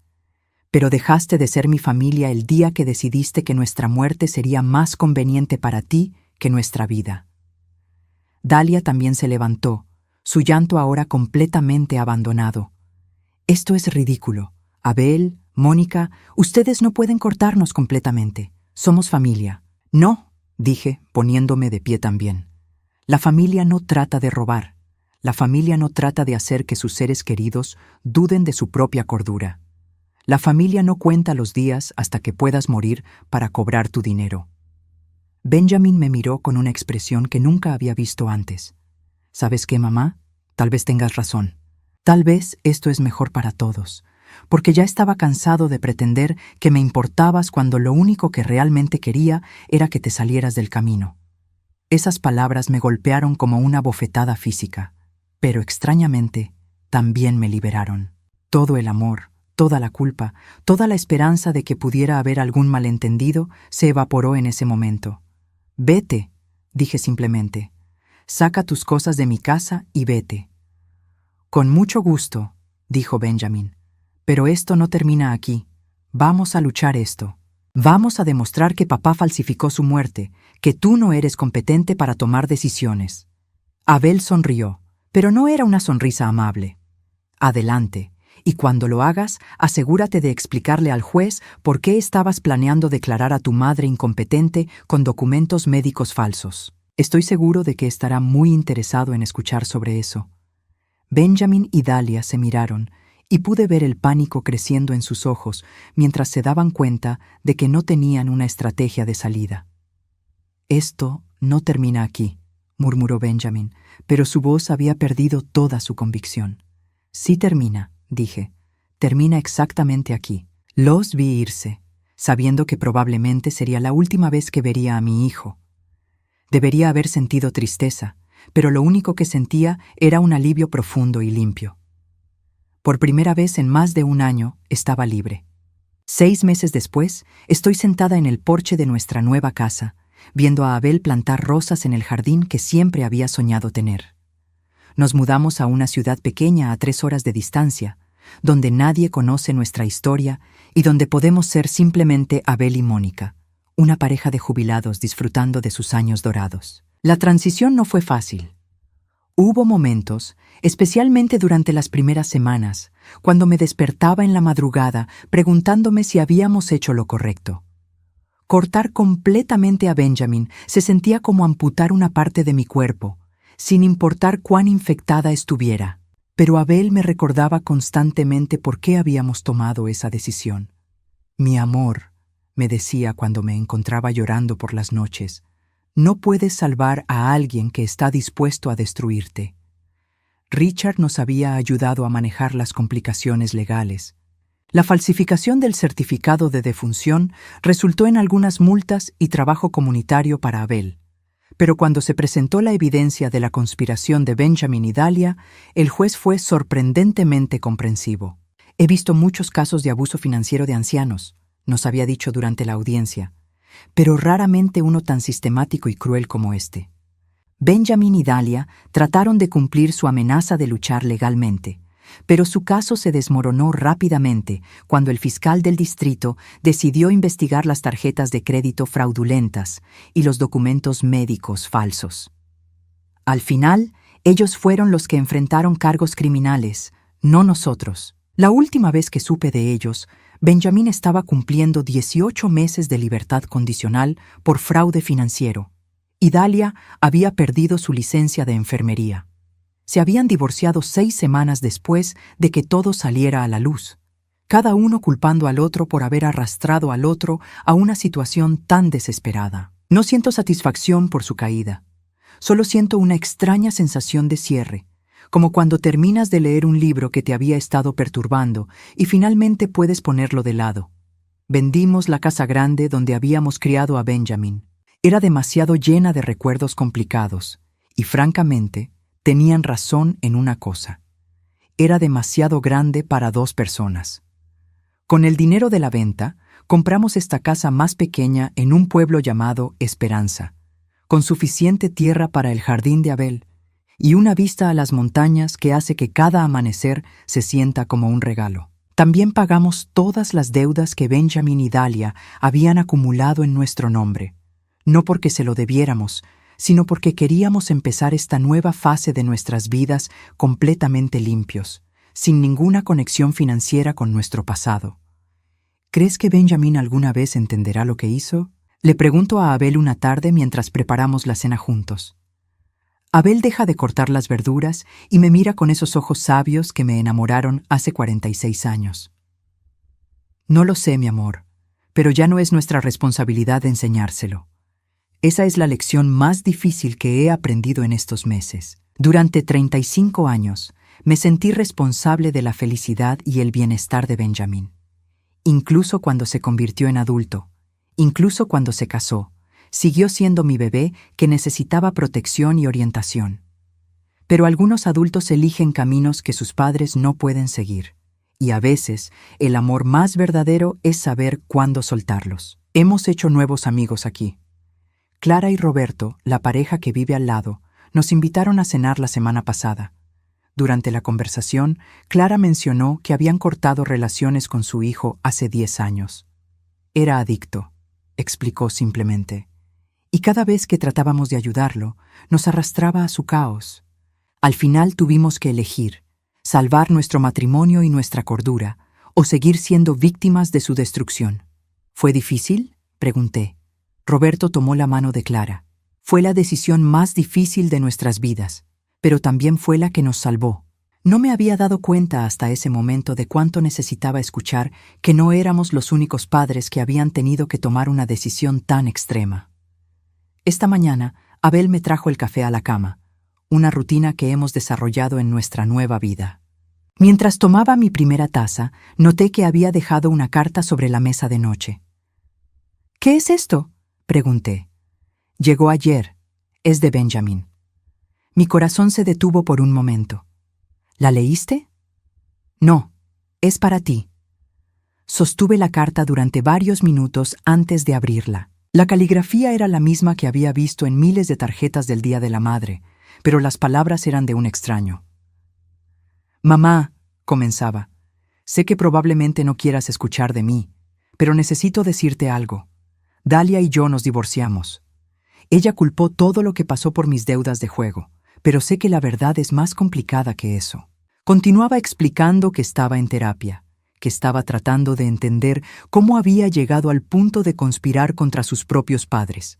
Pero dejaste de ser mi familia el día que decidiste que nuestra muerte sería más conveniente para ti que nuestra vida. Dalia también se levantó, su llanto ahora completamente abandonado. Esto es ridículo. Abel, Mónica, ustedes no pueden cortarnos completamente. Somos familia. No, dije, poniéndome de pie también. La familia no trata de robar. La familia no trata de hacer que sus seres queridos duden de su propia cordura. La familia no cuenta los días hasta que puedas morir para cobrar tu dinero. Benjamin me miró con una expresión que nunca había visto antes. ¿Sabes qué, mamá? Tal vez tengas razón. Tal vez esto es mejor para todos, porque ya estaba cansado de pretender que me importabas cuando lo único que realmente quería era que te salieras del camino. Esas palabras me golpearon como una bofetada física, pero extrañamente también me liberaron. Todo el amor, toda la culpa, toda la esperanza de que pudiera haber algún malentendido se evaporó en ese momento. Vete, dije simplemente. Saca tus cosas de mi casa y vete. Con mucho gusto, dijo Benjamin. Pero esto no termina aquí. Vamos a luchar esto. Vamos a demostrar que papá falsificó su muerte, que tú no eres competente para tomar decisiones. Abel sonrió, pero no era una sonrisa amable. Adelante, y cuando lo hagas, asegúrate de explicarle al juez por qué estabas planeando declarar a tu madre incompetente con documentos médicos falsos. Estoy seguro de que estará muy interesado en escuchar sobre eso. Benjamin y Dahlia se miraron, y pude ver el pánico creciendo en sus ojos mientras se daban cuenta de que no tenían una estrategia de salida. «Esto no termina aquí», murmuró Benjamin, pero su voz había perdido toda su convicción. «Sí termina», dije. «Termina exactamente aquí». Los vi irse, sabiendo que probablemente sería la última vez que vería a mi hijo. Debería haber sentido tristeza, pero lo único que sentía era un alivio profundo y limpio. Por primera vez en más de un año estaba libre. 6 meses después, estoy sentada en el porche de nuestra nueva casa, viendo a Abel plantar rosas en el jardín que siempre había soñado tener. Nos mudamos a una ciudad pequeña a 3 horas de distancia, donde nadie conoce nuestra historia y donde podemos ser simplemente Abel y Mónica, una pareja de jubilados disfrutando de sus años dorados. La transición no fue fácil. Hubo momentos, especialmente durante las primeras semanas, cuando me despertaba en la madrugada preguntándome si habíamos hecho lo correcto. Cortar completamente a Benjamin se sentía como amputar una parte de mi cuerpo, sin importar cuán infectada estuviera. Pero Abel me recordaba constantemente por qué habíamos tomado esa decisión. «Mi amor», me decía cuando me encontraba llorando por las noches, «no puedes salvar a alguien que está dispuesto a destruirte». Richard nos había ayudado a manejar las complicaciones legales. La falsificación del certificado de defunción resultó en algunas multas y trabajo comunitario para Abel. Pero cuando se presentó la evidencia de la conspiración de Benjamin y Dahlia, el juez fue sorprendentemente comprensivo. «He visto muchos casos de abuso financiero de ancianos», nos había dicho durante la audiencia, «pero raramente uno tan sistemático y cruel como este». Benjamin y Dahlia trataron de cumplir su amenaza de luchar legalmente, pero su caso se desmoronó rápidamente cuando el fiscal del distrito decidió investigar las tarjetas de crédito fraudulentas y los documentos médicos falsos. Al final, ellos fueron los que enfrentaron cargos criminales, no nosotros. La última vez que supe de ellos, Benjamin estaba cumpliendo 18 meses de libertad condicional por fraude financiero, y Dahlia había perdido su licencia de enfermería. Se habían divorciado 6 semanas después de que todo saliera a la luz, cada uno culpando al otro por haber arrastrado al otro a una situación tan desesperada. No siento satisfacción por su caída, solo siento una extraña sensación de cierre, como cuando terminas de leer un libro que te había estado perturbando y finalmente puedes ponerlo de lado. Vendimos la casa grande donde habíamos criado a Benjamin. Era demasiado llena de recuerdos complicados y, francamente, tenían razón en una cosa. Era demasiado grande para 2 personas. Con el dinero de la venta, compramos esta casa más pequeña en un pueblo llamado Esperanza, con suficiente tierra para el jardín de Abel y una vista a las montañas que hace que cada amanecer se sienta como un regalo. También pagamos todas las deudas que Benjamin y Dahlia habían acumulado en nuestro nombre, no porque se lo debiéramos, sino porque queríamos empezar esta nueva fase de nuestras vidas completamente limpios, sin ninguna conexión financiera con nuestro pasado. ¿Crees que Benjamin alguna vez entenderá lo que hizo? Le pregunto a Abel una tarde mientras preparamos la cena juntos. Abel deja de cortar las verduras y me mira con esos ojos sabios que me enamoraron hace 46 años. «No lo sé, mi amor, pero ya no es nuestra responsabilidad enseñárselo. Esa es la lección más difícil que he aprendido en estos meses. Durante 35 años, me sentí responsable de la felicidad y el bienestar de Benjamin. Incluso cuando se convirtió en adulto, incluso cuando se casó, siguió siendo mi bebé que necesitaba protección y orientación. Pero algunos adultos eligen caminos que sus padres no pueden seguir, y a veces el amor más verdadero es saber cuándo soltarlos. Hemos hecho nuevos amigos aquí. Clara y Roberto, la pareja que vive al lado, nos invitaron a cenar la semana pasada. Durante la conversación, Clara mencionó que habían cortado relaciones con su hijo hace 10 años. Era adicto, explicó simplemente, y cada vez que tratábamos de ayudarlo, nos arrastraba a su caos. Al final tuvimos que elegir, salvar nuestro matrimonio y nuestra cordura, o seguir siendo víctimas de su destrucción. ¿Fue difícil?, pregunté. Roberto tomó la mano de Clara. Fue la decisión más difícil de nuestras vidas, pero también fue la que nos salvó. No me había dado cuenta hasta ese momento de cuánto necesitaba escuchar que no éramos los únicos padres que habían tenido que tomar una decisión tan extrema. Esta mañana, Abel me trajo el café a la cama, una rutina que hemos desarrollado en nuestra nueva vida. Mientras tomaba mi primera taza, noté que había dejado una carta sobre la mesa de noche. «¿Qué es esto?», pregunté. «Llegó ayer. Es de Benjamin». Mi corazón se detuvo por un momento. «¿La leíste?». «No, es para ti». Sostuve la carta durante varios minutos antes de abrirla. La caligrafía era la misma que había visto en miles de tarjetas del Día de la Madre, pero las palabras eran de un extraño. «Mamá», comenzaba, «sé que probablemente no quieras escuchar de mí, pero necesito decirte algo. Dalia y yo nos divorciamos. Ella culpó todo lo que pasó por mis deudas de juego, pero sé que la verdad es más complicada que eso». Continuaba explicando que estaba en terapia, que estaba tratando de entender cómo había llegado al punto de conspirar contra sus propios padres.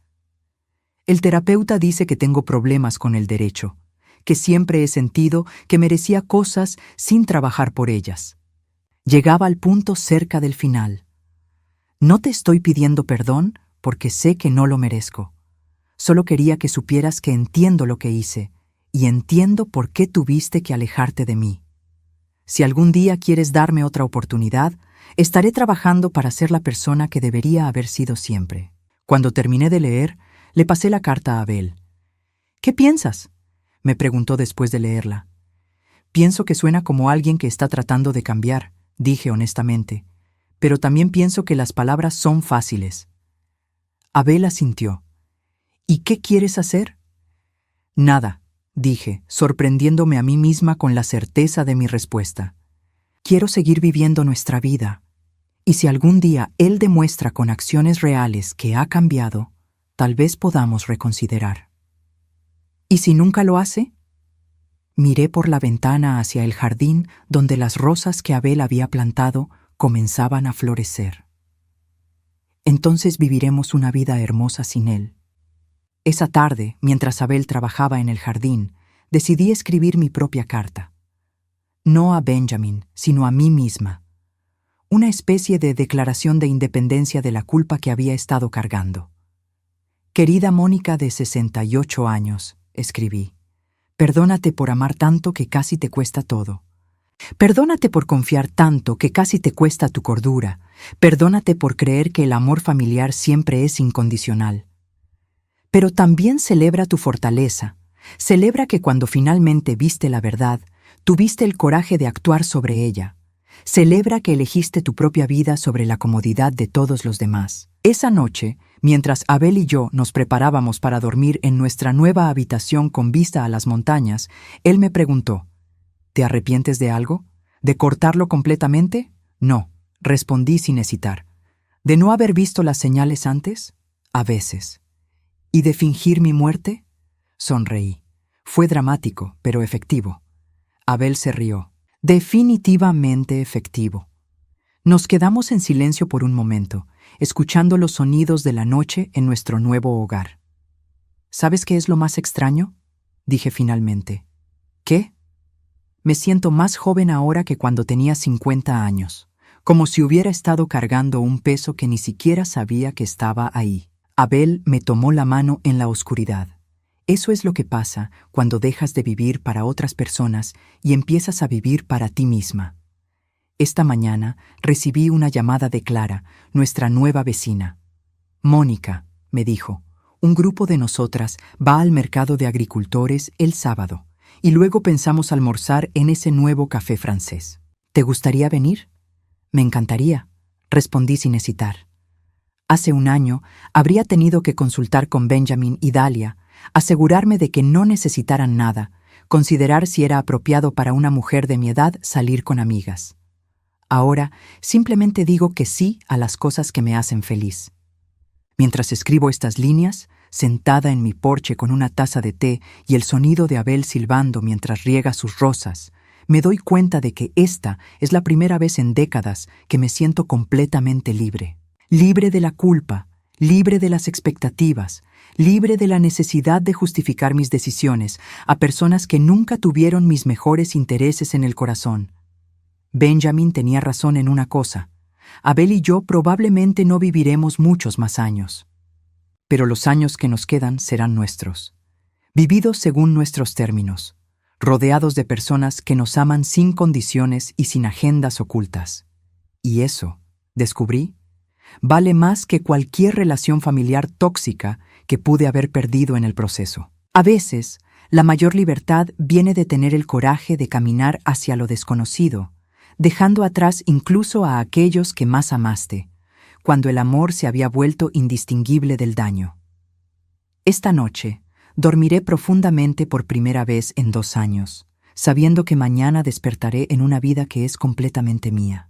«El terapeuta dice que tengo problemas con el derecho, que siempre he sentido que merecía cosas sin trabajar por ellas». Llegaba al punto cerca del final. «No te estoy pidiendo perdón porque sé que no lo merezco. Solo quería que supieras que entiendo lo que hice y entiendo por qué tuviste que alejarte de mí. Si algún día quieres darme otra oportunidad, estaré trabajando para ser la persona que debería haber sido siempre». Cuando terminé de leer, le pasé la carta a Abel. «¿Qué piensas?», me preguntó después de leerla. «Pienso que suena como alguien que está tratando de cambiar», dije honestamente, «pero también pienso que las palabras son fáciles». Abel asintió. «¿Y qué quieres hacer?». «Nada», dije, sorprendiéndome a mí misma con la certeza de mi respuesta. «Quiero seguir viviendo nuestra vida. Y si algún día él demuestra con acciones reales que ha cambiado, tal vez podamos reconsiderar». «¿Y si nunca lo hace?». Miré por la ventana hacia el jardín donde las rosas que Abel había plantado comenzaban a florecer. «Entonces viviremos una vida hermosa sin él». Esa tarde, mientras Abel trabajaba en el jardín, decidí escribir mi propia carta. No a Benjamin, sino a mí misma. Una especie de declaración de independencia de la culpa que había estado cargando. «Querida Mónica de 68 años», escribí, «perdónate por amar tanto que casi te cuesta todo. Perdónate por confiar tanto que casi te cuesta tu cordura. Perdónate por creer que el amor familiar siempre es incondicional. Pero también celebra tu fortaleza. Celebra que cuando finalmente viste la verdad, tuviste el coraje de actuar sobre ella. Celebra que elegiste tu propia vida sobre la comodidad de todos los demás». Esa noche, mientras Abel y yo nos preparábamos para dormir en nuestra nueva habitación con vista a las montañas, él me preguntó, «¿Te arrepientes de algo? ¿De cortarlo completamente?». «No», respondí sin hesitar. «¿De no haber visto las señales antes?». «A veces». «¿Y de fingir mi muerte?». Sonreí. Fue dramático, pero efectivo. Abel se rió. «Definitivamente efectivo». Nos quedamos en silencio por un momento, escuchando los sonidos de la noche en nuestro nuevo hogar. «¿Sabes qué es lo más extraño?», dije finalmente. «¿Qué?». «Me siento más joven ahora que cuando tenía 50 años, como si hubiera estado cargando un peso que ni siquiera sabía que estaba ahí». Abel me tomó la mano en la oscuridad. Eso es lo que pasa cuando dejas de vivir para otras personas y empiezas a vivir para ti misma. Esta mañana recibí una llamada de Clara, nuestra nueva vecina. «Mónica», me dijo, «un grupo de nosotras va al mercado de agricultores el sábado y luego pensamos almorzar en ese nuevo café francés. ¿Te gustaría venir?». «Me encantaría», respondí sin hesitar. Hace un año habría tenido que consultar con Benjamin y Dalia, asegurarme de que no necesitaran nada, considerar si era apropiado para una mujer de mi edad salir con amigas. Ahora simplemente digo que sí a las cosas que me hacen feliz. Mientras escribo estas líneas, sentada en mi porche con una taza de té y el sonido de Abel silbando mientras riega sus rosas, me doy cuenta de que esta es la primera vez en décadas que me siento completamente libre. Libre de la culpa, libre de las expectativas, libre de la necesidad de justificar mis decisiones a personas que nunca tuvieron mis mejores intereses en el corazón. Benjamin tenía razón en una cosa. Abel y yo probablemente no viviremos muchos más años. Pero los años que nos quedan serán nuestros, vividos según nuestros términos, rodeados de personas que nos aman sin condiciones y sin agendas ocultas. Y eso, descubrí, vale más que cualquier relación familiar tóxica que pude haber perdido en el proceso. A veces, la mayor libertad viene de tener el coraje de caminar hacia lo desconocido, dejando atrás incluso a aquellos que más amaste, cuando el amor se había vuelto indistinguible del daño. Esta noche, dormiré profundamente por primera vez en 2 años, sabiendo que mañana despertaré en una vida que es completamente mía.